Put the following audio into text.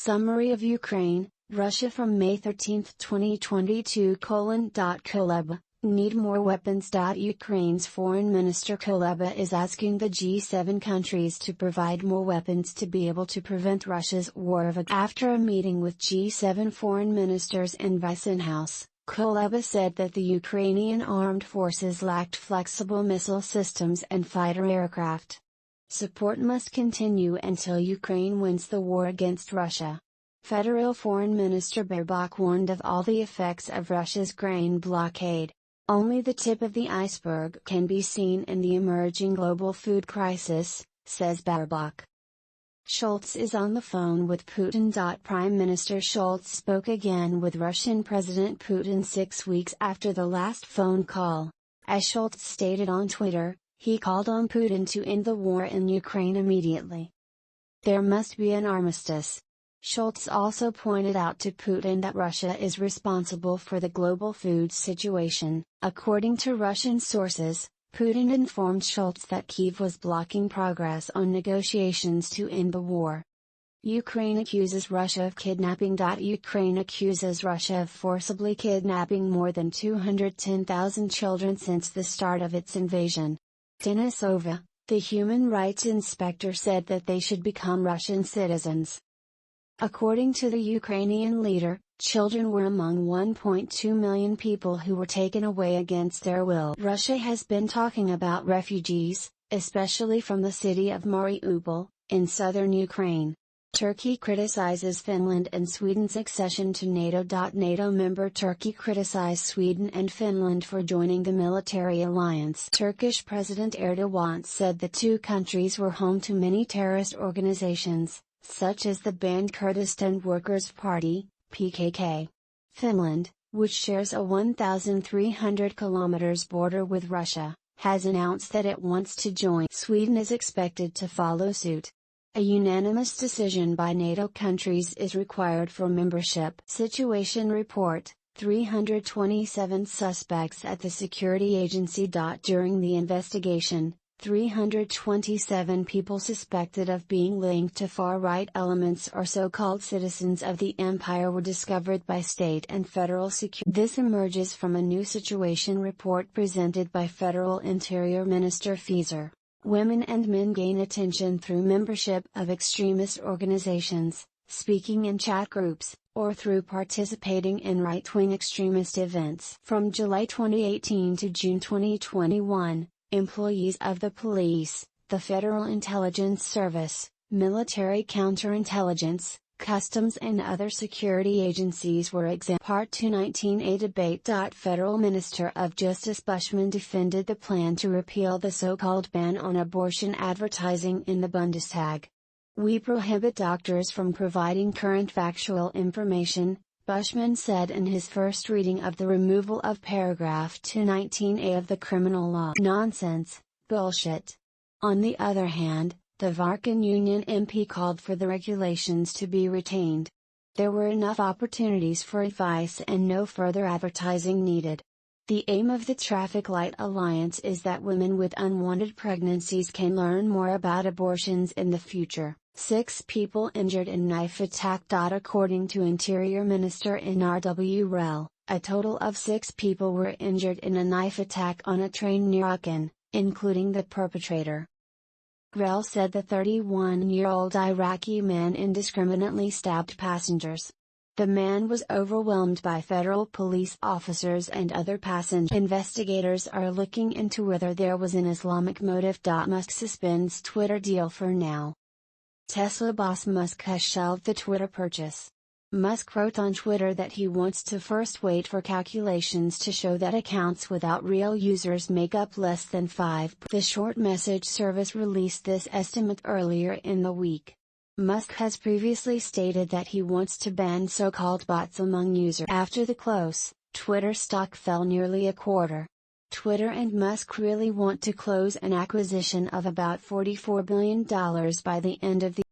Summary of Ukraine, Russia from May 13, 2022 : Kuleba, need more weapons. Ukraine's Foreign Minister Kuleba is asking the G7 countries to provide more weapons to be able to prevent Russia's war of aggression. After a meeting with G7 foreign ministers in Weissenhaus, Kuleba said that the Ukrainian armed forces lacked flexible missile systems and fighter aircraft. Support must continue until Ukraine wins the war against Russia. Federal Foreign Minister Baerbock warned of all the effects of Russia's grain blockade. Only the tip of the iceberg can be seen in the emerging global food crisis, says Baerbock. Scholz is on the phone with Putin. Prime Minister Scholz spoke again with Russian President Putin 6 weeks after the last phone call. As Scholz stated on Twitter, he called on Putin to end the war in Ukraine immediately. There must be an armistice. Scholz also pointed out to Putin that Russia is responsible for the global food situation. According to Russian sources, Putin informed Scholz that Kyiv was blocking progress on negotiations to end the war. Ukraine accuses Russia of kidnapping. Ukraine accuses Russia of forcibly kidnapping more than 210,000 children since the start of its invasion. Denisova, the human rights inspector, said that they should become Russian citizens. According to the Ukrainian leader, children were among 1.2 million people who were taken away against their will. Russia has been talking about refugees, especially from the city of Mariupol, in southern Ukraine. Turkey criticizes Finland and Sweden's accession to NATO. NATO member Turkey criticized Sweden and Finland for joining the military alliance. Turkish President Erdogan said the two countries were home to many terrorist organizations, such as the banned Kurdistan Workers' Party, PKK. Finland, which shares a 1,300 km border with Russia, has announced that it wants to join. Sweden is expected to follow suit. A unanimous decision by NATO countries is required for membership. Situation report: 327 suspects at the security agency. During the investigation, 327 people suspected of being linked to far-right elements or so-called citizens of the empire were discovered by state and federal security. This emerges from a new situation report presented by Federal Interior Minister Fieser. Women and men gain attention through membership of extremist organizations, speaking in chat groups, or through participating in right-wing extremist events. From July 2018 to June 2021, employees of the police, the Federal Intelligence Service, military counterintelligence, customs and other security agencies were exempt. Part 219 A debate. Federal Minister of Justice Bushman defended the plan to repeal the so-called ban on abortion advertising in the Bundestag. We prohibit doctors from providing current factual information, Bushman said in his first reading of the removal of paragraph 219A of the criminal law. Nonsense, bullshit. On the other hand, the Varkin Union MP called for the regulations to be retained. There were enough opportunities for advice and no further advertising needed. The aim of the Traffic Light Alliance is that women with unwanted pregnancies can learn more about abortions in the future. 6 people injured in knife attack. According to Interior Minister NRW Rel, a total of 6 people were injured in a knife attack on a train near Aachen, including the perpetrator. Rel said the 31-year-old Iraqi man indiscriminately stabbed passengers. The man was overwhelmed by federal police officers and other passengers. Investigators are looking into whether there was an Islamic motive. Musk suspends Twitter deal for now. Tesla boss Musk has shelved the Twitter purchase. Musk wrote on Twitter that he wants to first wait for calculations to show that accounts without real users make up less than 5%. The short message service released this estimate earlier in the week. Musk has previously stated that he wants to ban so-called bots among users. After the close, Twitter stock fell nearly a quarter. Twitter and Musk really want to close an acquisition of about $44 billion by the end of the